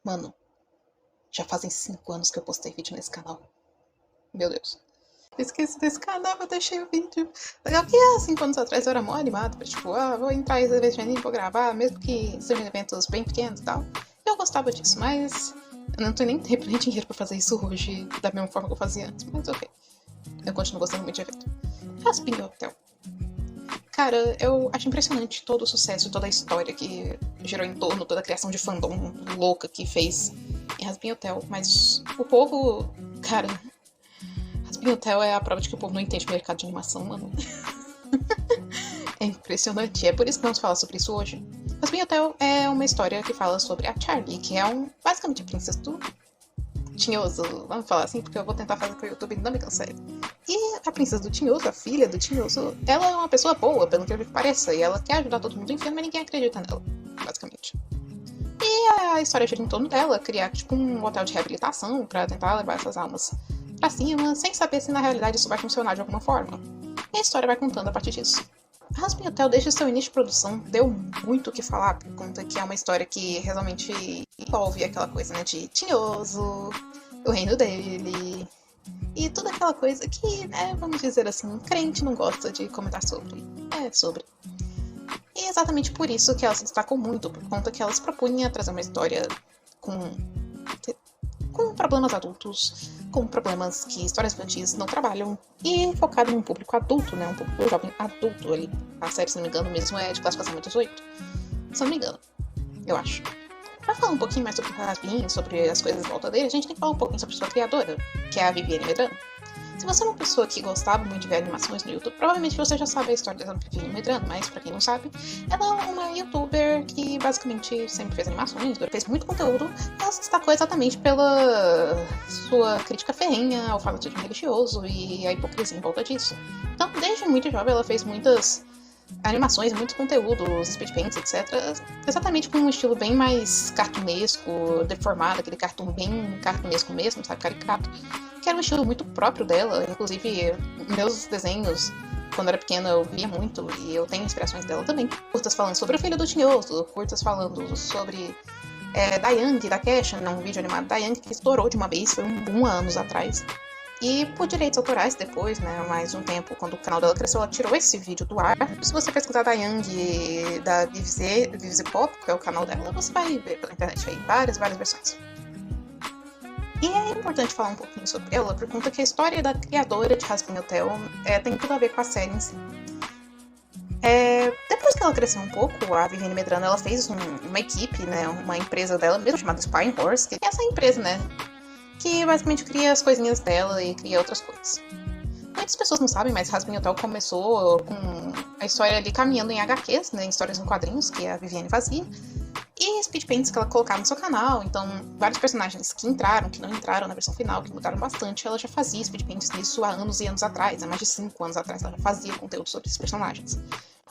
Mano, já fazem 5 anos que eu postei vídeo nesse canal. Meu Deus. Eu esqueci desse canal, eu deixei o vídeo. Legal que há 5 anos atrás eu era mó animado pra tipo, vou entrar em eventos de anime, vou gravar, mesmo que sejam eventos bem pequenos e tal. Eu gostava disso, mas eu não tenho nem tempo nem dinheiro pra fazer isso hoje da mesma forma que eu fazia antes, mas ok. Eu continuo gostando muito de evento. Rasping Hotel. Cara, eu acho impressionante todo o sucesso, toda a história que gerou em torno, toda a criação de fandom louca que fez em Rasping Hotel, mas o povo, cara, Rasping Hotel é a prova de que o povo não entende o mercado de animação, mano. É impressionante, é por isso que vamos falar sobre isso hoje. Rasping Hotel é uma história que fala sobre a Charlie, que é basicamente a princesa do Tinhoso, vamos falar assim, porque eu vou tentar fazer pro YouTube não me cansei. E a princesa do Tinhoso, a filha do Tinhoso, ela é uma pessoa boa, pelo que pareça, e ela quer ajudar todo mundo no inferno, mas ninguém acredita nela, basicamente. E a história gira em torno dela, criar tipo um hotel de reabilitação pra tentar levar essas almas pra cima, sem saber se na realidade isso vai funcionar de alguma forma. E a história vai contando a partir disso. Rasping Hotel, desde seu início de produção, deu muito o que falar, por conta que é uma história que realmente envolve aquela coisa, né, de Tinhoso, o reino dele, e toda aquela coisa que, né, vamos dizer assim, crente não gosta de comentar sobre. É sobre. E é exatamente por isso que ela se destacou muito, por conta que ela se propunha trazer uma história com problemas adultos, com problemas que histórias infantis não trabalham, e focado em um público adulto, né, um público jovem adulto ali. A série, se não me engano, mesmo é de classificação 18, se não me engano, eu acho. Pra falar um pouquinho mais sobre o Rasmin, sobre as coisas em volta dele, a gente tem que falar um pouquinho sobre sua criadora, que é a Viviane Medrano. Se você é uma pessoa que gostava muito de ver animações no YouTube, provavelmente você já sabe a história da Viviane Medrano, mas pra quem não sabe, ela é uma youtuber que basicamente sempre fez animações, fez muito conteúdo, e ela se destacou exatamente pela sua crítica ferrenha ao fanatismo religioso e a hipocrisia em volta disso. Então, desde muito jovem, ela fez muitas animações, muitos conteúdos, speed paints, etc. Exatamente com um estilo bem mais cartunesco, deformado, aquele cartoon bem cartunesco mesmo, sabe, caricato. Que era um estilo muito próprio dela, inclusive meus desenhos, quando eu era pequena, eu via muito, e eu tenho inspirações dela também. Curtas falando sobre o filho do Tinhoso, curtas falando sobre da Yang, da Kesha, um vídeo animado da Yang que estourou de uma vez, foi um boom há anos atrás. E por direitos autorais depois, né, mais um tempo, quando o canal dela cresceu, ela tirou esse vídeo do ar. Se você pesquisar da Yang, da Vivze Pop, que é o canal dela, você vai ver pela internet aí várias versões. E é importante falar um pouquinho sobre ela, por conta que a história da criadora de Rasping Hotel tem tudo a ver com a série em si. Depois que ela cresceu um pouco, a Viviane Medrano, ela fez uma equipe, né, uma empresa dela mesmo, chamada Spying Horse, que é essa empresa, né, que basicamente cria as coisinhas dela e cria outras coisas. Muitas pessoas não sabem, mas Rasping Hotel começou com a história ali caminhando em HQs, né, em histórias em quadrinhos, que a Viviane fazia, e speed paints que ela colocava no seu canal. Então, vários personagens que entraram, que não entraram na versão final, que mudaram bastante, ela já fazia speed paints nisso há anos e anos atrás, há mais de 5 anos atrás, ela já fazia conteúdo sobre esses personagens.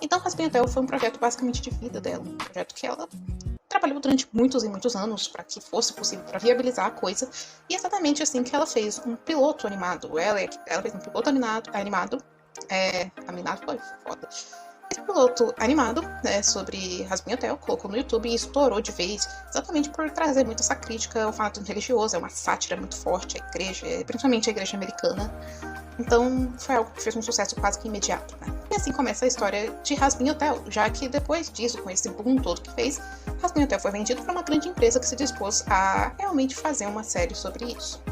Então, Rasping Hotel foi um projeto basicamente de vida dela, um projeto que ela trabalhou durante muitos e muitos anos para que fosse possível, para viabilizar a coisa, e exatamente assim que ela fez um piloto animado. Ela fez um piloto animado foi foda. Esse piloto animado, né, sobre Rasping Hotel, colocou no YouTube e estourou de vez, exatamente por trazer muito essa crítica ao fanatismo religioso, é uma sátira muito forte à igreja, principalmente a igreja americana. Então, foi algo que fez um sucesso quase que imediato, né? E assim começa a história de Rasping Hotel, já que depois disso, com esse boom todo que fez, Rasping Hotel foi vendido para uma grande empresa que se dispôs a realmente fazer uma série sobre isso.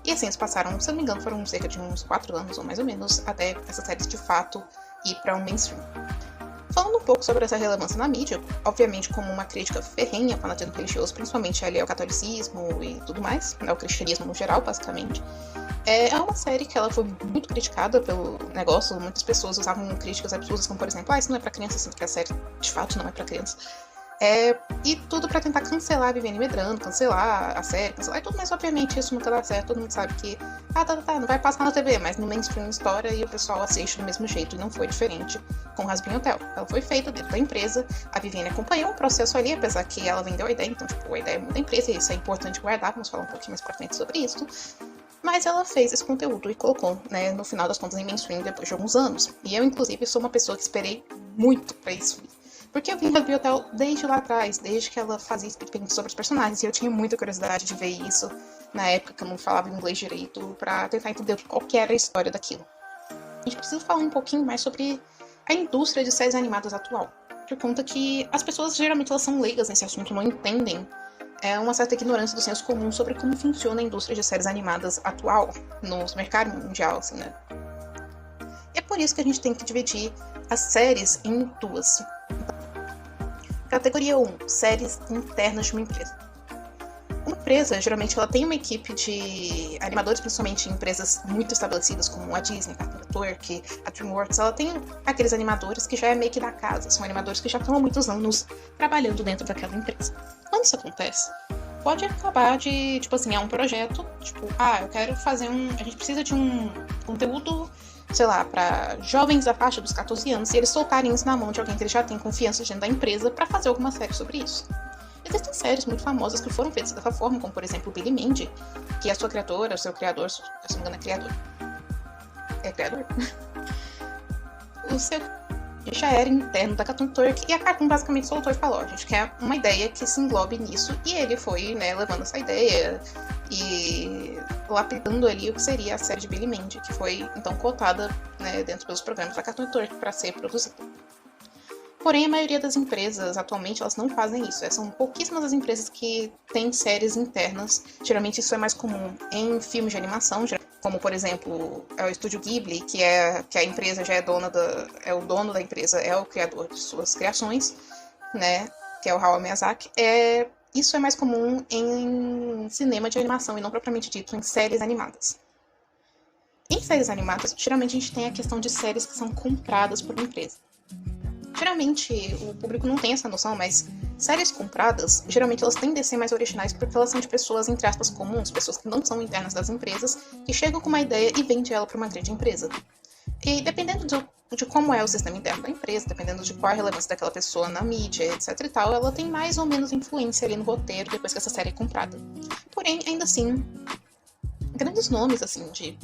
E assim, eles passaram, se não me engano, foram cerca de uns 4 anos, ou mais ou menos, até essa série de fato ir para um mainstream. Falando um pouco sobre essa relevância na mídia, obviamente como uma crítica ferrenha ao fanatismo religioso, principalmente ali ao catolicismo e tudo mais, ao cristianismo no geral, basicamente. É uma série que ela foi muito criticada pelo negócio, muitas pessoas usavam críticas absurdas, como por exemplo, isso não é pra criança, sendo que a série de fato não é pra criança. E tudo pra tentar cancelar a Viviane Medrano, cancelar a série, cancelar e tudo, mas obviamente isso nunca dá certo, todo mundo sabe que, não vai passar na TV, mas no mainstream estoura e o pessoal assiste do mesmo jeito, e não foi diferente com Rasping Hotel. Ela foi feita dentro da empresa, a Viviane acompanhou o processo ali, apesar que ela vendeu a ideia, então tipo, a ideia é muito da empresa, e isso é importante guardar, vamos falar um pouquinho mais pra frente sobre isso. Mas ela fez esse conteúdo e colocou, né, no final das contas, em mainstream depois de alguns anos. E eu, inclusive, sou uma pessoa que esperei muito pra isso. Porque eu vi Harvey Hotel desde lá atrás, desde que ela fazia experimentos sobre os personagens, e eu tinha muita curiosidade de ver isso na época que eu não falava inglês direito, pra tentar entender qual que era a história daquilo. A gente precisa falar um pouquinho mais sobre a indústria de séries animadas atual, por conta que as pessoas geralmente elas são leigas nesse assunto, não entendem uma certa ignorância do senso comum sobre como funciona a indústria de séries animadas atual no mercado mundial, assim, né? E é por isso que a gente tem que dividir as séries em duas. Categoria 1, séries internas de uma empresa. Uma empresa, geralmente, ela tem uma equipe de animadores, principalmente em empresas muito estabelecidas, como a Disney, a Cartoon Network, a DreamWorks. Ela tem aqueles animadores que já é meio que da casa, são animadores que já estão há muitos anos trabalhando dentro daquela empresa. Quando isso acontece, pode acabar de, é um projeto, eu quero fazer a gente precisa de um conteúdo, sei lá, para jovens da faixa dos 14 anos, e eles soltarem isso na mão de alguém que eles já tem confiança dentro da empresa para fazer alguma série sobre isso. Existem séries muito famosas que foram feitas dessa forma, como por exemplo Billy Mandy, que a sua criadora, o seu criador, se não me engano é criador. É criador? O seu já era interno da Cartoon Network, e a Cartoon basicamente soltou e falou: a gente quer uma ideia que se englobe nisso, e ele foi, levando essa ideia e lapidando ali o que seria a série de Billy Mandy, que foi então cotada dentro dos programas da Cartoon Network para ser produzida. Porém, a maioria das empresas, atualmente, elas não fazem isso. São pouquíssimas as empresas que têm séries internas. Geralmente isso é mais comum em filmes de animação, como, por exemplo, o Estúdio Ghibli, que a empresa já é o dono da empresa, é o criador de suas criações, que é o Hayao Miyazaki. Isso é mais comum em cinema de animação e não propriamente dito em séries animadas. Em séries animadas, geralmente a gente tem a questão de séries que são compradas por uma empresa. Geralmente, o público não tem essa noção, mas séries compradas, geralmente elas tendem a ser mais originais porque elas são de pessoas, entre aspas, comuns, pessoas que não são internas das empresas, que chegam com uma ideia e vendem ela para uma grande empresa. E dependendo de como é o sistema interno da empresa, dependendo de qual a relevância daquela pessoa na mídia, etc e tal, ela tem mais ou menos influência ali no roteiro depois que essa série é comprada. Porém, ainda assim, grandes nomes, assim, de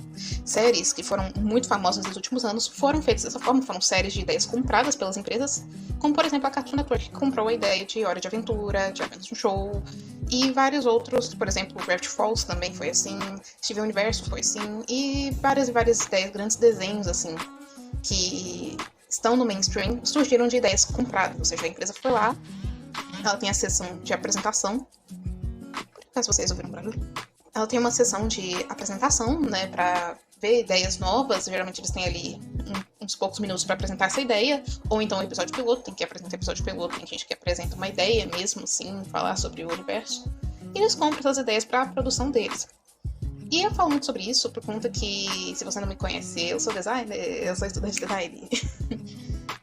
séries que foram muito famosas nos últimos anos foram feitas dessa forma, foram séries de ideias compradas pelas empresas, como, por exemplo, a Cartoon Network, que comprou a ideia de Hora de Aventura, de Aventos no Show, e vários outros, por exemplo, Gravity Falls também foi assim, Steven Universo foi assim, e várias ideias, grandes desenhos, assim, que estão no mainstream, surgiram de ideias compradas, ou seja, a empresa foi lá, ela tem a seção de apresentação, por acaso vocês ouviram barulho? Ela tem uma sessão de apresentação, para ver ideias novas. Geralmente eles têm ali uns poucos minutos para apresentar essa ideia, ou então o episódio piloto, tem que apresentar episódio piloto, tem gente que apresenta uma ideia mesmo, assim, falar sobre o universo. E eles compram essas ideias para a produção deles. E eu falo muito sobre isso por conta que, se você não me conhece, eu sou designer, eu sou estudante de design.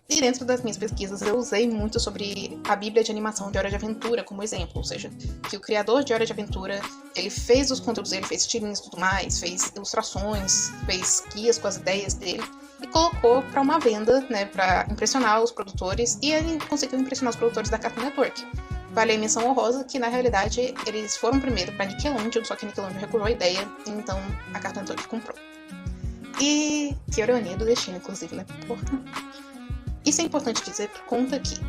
E dentro das minhas pesquisas eu usei muito sobre a Bíblia de animação de Hora de Aventura como exemplo, ou seja, que o criador de Hora de Aventura, ele fez os conteúdos dele, fez tirinhas e tudo mais, fez ilustrações, fez guias com as ideias dele e colocou para uma venda, para impressionar os produtores, e ele conseguiu impressionar os produtores da Cartoon Network. Vale a menção honrosa que, na realidade, eles foram primeiro para Nickelodeon, só que a Nickelodeon recuou a ideia, e então a Cartoon Network comprou. E que ironia do destino, inclusive, Porra. Isso é importante dizer por conta que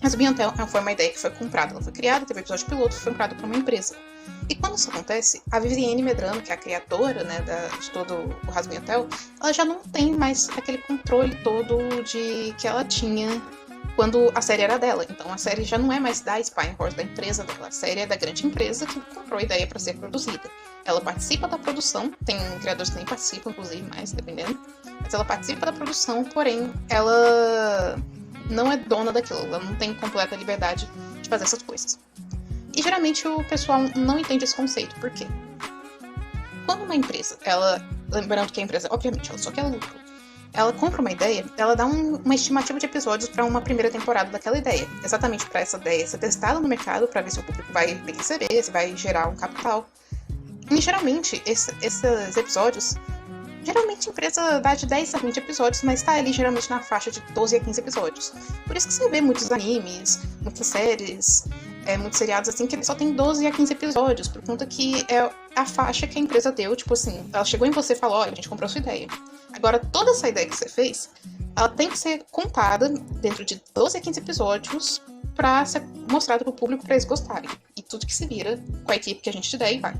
a Hasbin Hotel foi uma ideia que foi comprada, ela foi criada, teve episódio piloto, foi comprada por uma empresa. E quando isso acontece, a Vivienne Medrano, que é a criadora de todo o Hasbin Hotel, ela já não tem mais aquele controle todo que ela tinha quando a série era dela. Então a série já não é mais da Spine Horse, da empresa dela, a série é da grande empresa que comprou a ideia para ser produzida. Ela participa da produção, tem criadores que nem participam, inclusive, mais dependendo. Mas ela participa da produção, porém, ela não é dona daquilo, ela não tem completa liberdade de fazer essas coisas. E geralmente o pessoal não entende esse conceito, por quê? Quando uma empresa, lembrando que a empresa, obviamente, ela só quer lucro, ela compra uma ideia, ela dá uma estimativa de episódios para uma primeira temporada daquela ideia, exatamente para essa ideia ser testada no mercado, para ver se o público vai receber, se vai gerar um capital. E geralmente, esses episódios, geralmente a empresa dá de 10 a 20 episódios, mas tá ali geralmente na faixa de 12 a 15 episódios. Por isso que você vê muitos animes, muitas séries, muitos seriados assim que só tem 12 a 15 episódios, por conta que é a faixa que a empresa deu, tipo assim, ela chegou em você e falou, olha, a gente comprou sua ideia. Agora, toda essa ideia que você fez, ela tem que ser contada dentro de 12 a 15 episódios pra ser mostrada pro público pra eles gostarem. E tudo que se vira com a equipe que a gente te der e vai.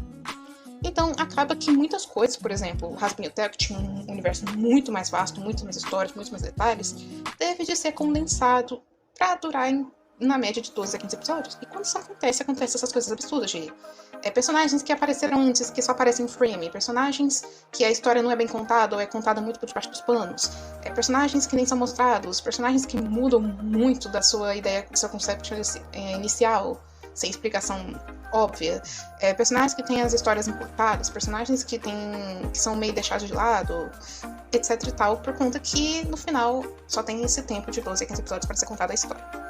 Então, acaba que muitas coisas, por exemplo, o Rasputin Hotel, que tinha um universo muito mais vasto, muito mais histórias, muito mais detalhes, teve de ser condensado pra durar na média de 12 a 15 episódios. E quando isso acontece essas coisas absurdas de personagens que apareceram antes, que só aparecem em frame, personagens que a história não é bem contada ou é contada muito por debaixo dos panos, personagens que nem são mostrados, personagens que mudam muito da sua ideia, do seu conceito inicial, sem explicação óbvia, personagens que têm as histórias encurtadas, personagens que são meio deixados de lado, etc e tal, por conta que no final só tem esse tempo de 12 a 15 episódios para ser contada a história.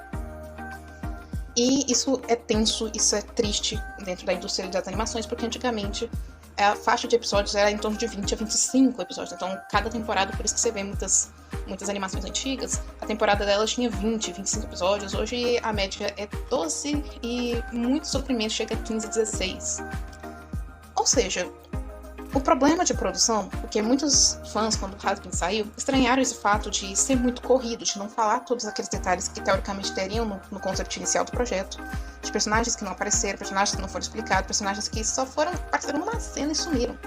E isso é tenso, isso é triste dentro da indústria das animações, porque antigamente a faixa de episódios era em torno de 20 a 25 episódios. Então, cada temporada, por isso que você vê muitas animações antigas, a temporada delas tinha 20, 25 episódios. Hoje a média é 12 e muito sofrimento chega a 15, 16. Ou seja, o problema de produção, porque muitos fãs, quando o Rasputin saiu, estranharam esse fato de ser muito corrido, de não falar todos aqueles detalhes que teoricamente teriam no conceito inicial do projeto, de personagens que não apareceram, personagens que não foram explicados, personagens que só apareceram numa cena e sumiram.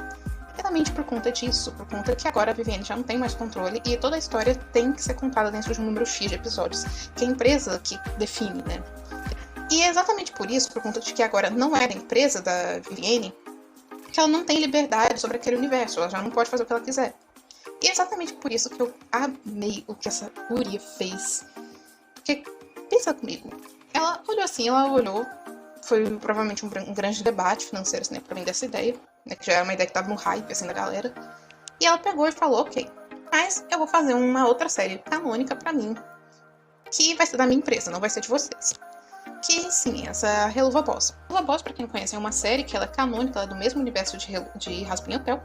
Exatamente por conta disso, por conta que agora a Vivienne já não tem mais controle e toda a história tem que ser contada dentro de um número X de episódios, que é a empresa que define, né? E é exatamente por isso, por conta de que agora não era a empresa da Vivienne, que ela não tem liberdade sobre aquele universo, ela já não pode fazer o que ela quiser. E é exatamente por isso que eu amei o que essa guria fez. Porque, pensa comigo, ela olhou, foi provavelmente um grande debate financeiro, assim, né, pra vender essa ideia, né, que já era uma ideia que tava no hype, assim, da galera. E ela pegou e falou, ok, mas eu vou fazer uma outra série canônica pra mim, que vai ser da minha empresa, não vai ser de vocês. Que sim, essa Helluva Boss. Helluva Boss, pra quem não conhece, é uma série que ela é canônica, ela é do mesmo universo de Rasputin Hotel,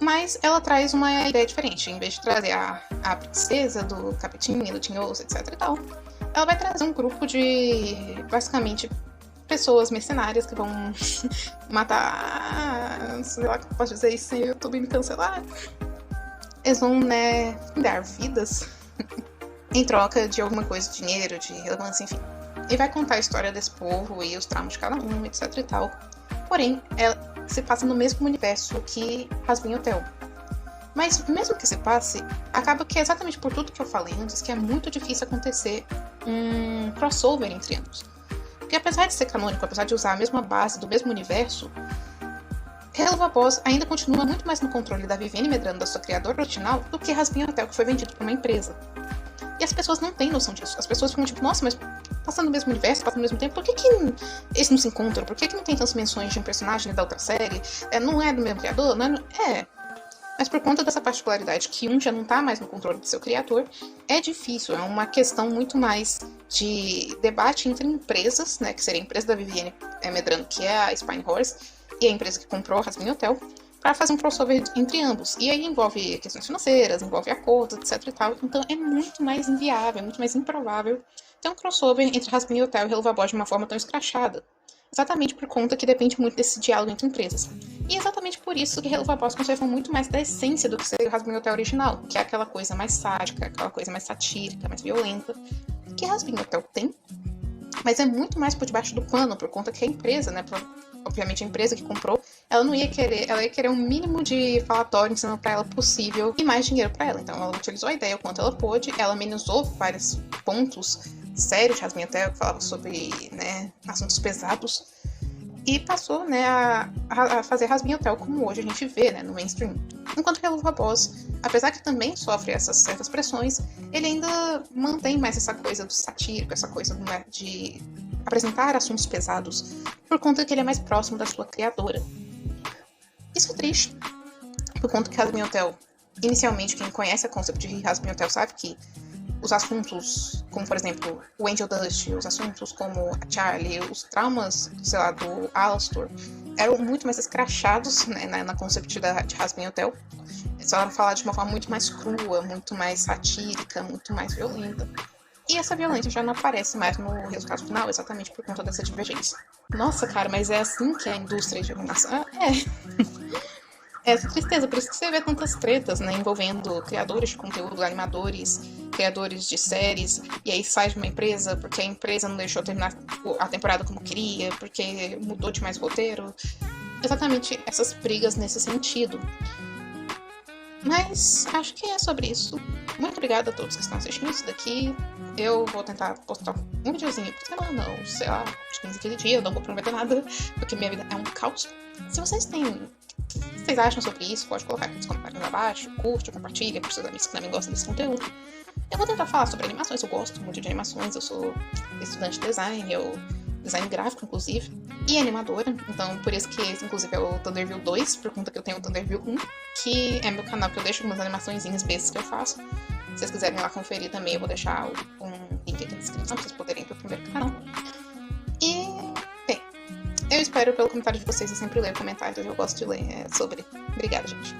mas ela traz uma ideia diferente. Em vez de trazer a princesa do Capetinho, do Tinhoso, etc e tal, ela vai trazer um grupo de, basicamente, pessoas mercenárias que vão matar, sei lá, que posso dizer isso sem o YouTube me cancelar. Eles vão, né, dar vidas em troca de alguma coisa, de dinheiro, de relevância, enfim. E vai contar a história desse povo e os traumas de cada um, etc e tal. Porém, ela se passa no mesmo universo que Rasputin Hotel. Mas mesmo que se passe, acaba que é exatamente por tudo que eu falei antes que é muito difícil acontecer um crossover entre ambos. Porque apesar de ser canônico, apesar de usar a mesma base do mesmo universo, Helluva Boss ainda continua muito mais no controle da Vivienne Medrano, da sua criadora original, do que Rasputin Hotel, que foi vendido por uma empresa. E as pessoas não têm noção disso. As pessoas ficam tipo, nossa, mas passando no mesmo universo, passando no mesmo tempo, por que eles não se encontram? Por que não tem tantas menções de um personagem da outra série? Não é do mesmo criador? Não é. Mas por conta dessa particularidade que um já não tá mais no controle do seu criador, é difícil. É uma questão muito mais de debate entre empresas, né? Que seria a empresa da Vivienne Medrano, que é a Spine Horse, e a empresa que comprou a Rasputin Hotel, para fazer um crossover entre ambos. E aí envolve questões financeiras, envolve acordos, etc e tal. Então é muito mais inviável, é muito mais improvável ter um crossover entre Rasputin Hotel e Helluva Boss de uma forma tão escrachada. Exatamente por conta que depende muito desse diálogo entre empresas. E é exatamente por isso que Helluva Boss conserva muito mais da essência do que seria o Rasputin Hotel original, que é aquela coisa mais sádica, aquela coisa mais satírica, mais violenta, que Rasputin Hotel tem, mas é muito mais por debaixo do pano, por conta que a empresa, né, obviamente a empresa que comprou, ela ia querer um mínimo de falatório ensinando pra ela possível e mais dinheiro pra ela. Então ela utilizou a ideia o quanto ela pôde, ela amenizou vários pontos sérios de Rasputin Hotel, que falava sobre, né, assuntos pesados, e passou, né, a fazer Rasputin Hotel como hoje a gente vê, né, no mainstream. Enquanto que Helluva Boss, apesar que também sofre essas certas pressões, ele ainda mantém mais essa coisa do satírico, essa coisa, né, de apresentar assuntos pesados, por conta que ele é mais próximo da sua criadora. Isso é triste, por conta que Rasputin Hotel, inicialmente, quem conhece o conceito de Rasputin Hotel sabe que os assuntos, como por exemplo o Angel Dust, os assuntos como a Charlie, os traumas, sei lá, do Alastor, eram muito mais escrachados, né, na conceito de Rasputin Hotel. Eles falaram falar de uma forma muito mais crua, muito mais satírica, muito mais violenta. E essa violência já não aparece mais no resultado final, exatamente por conta dessa divergência. Nossa, cara, mas é assim que a indústria de animação... É essa tristeza, por isso que você vê tantas tretas, né, envolvendo criadores de conteúdo, animadores, criadores de séries, e aí sai de uma empresa porque a empresa não deixou terminar a temporada como queria, porque mudou demais o roteiro. Exatamente essas brigas nesse sentido. Mas acho que é sobre isso. Muito obrigada a todos que estão assistindo isso daqui. Eu vou tentar postar um videozinho por semana, ou sei lá, de 15 15 dias, eu não vou prometer nada, porque minha vida é um caos. Se vocês têm... O que vocês acham sobre isso? Pode colocar aqui nos comentários abaixo, curte, compartilha com seus amigos que também gostam desse conteúdo. Eu vou tentar falar sobre animações, eu gosto muito de animações, eu sou estudante de design, design gráfico, inclusive, e animadora, então por isso que esse, inclusive, é o Thunderview 2, por conta que eu tenho o Thunderview 1, que é meu canal que eu deixo algumas animaçõezinhas bestas que eu faço. Se vocês quiserem ir lá conferir também, eu vou deixar um link aqui na descrição, pra vocês poderem ir pro primeiro canal. E, bem, eu espero pelo comentário de vocês, eu sempre leio comentários, eu gosto de ler sobre. Obrigada, gente.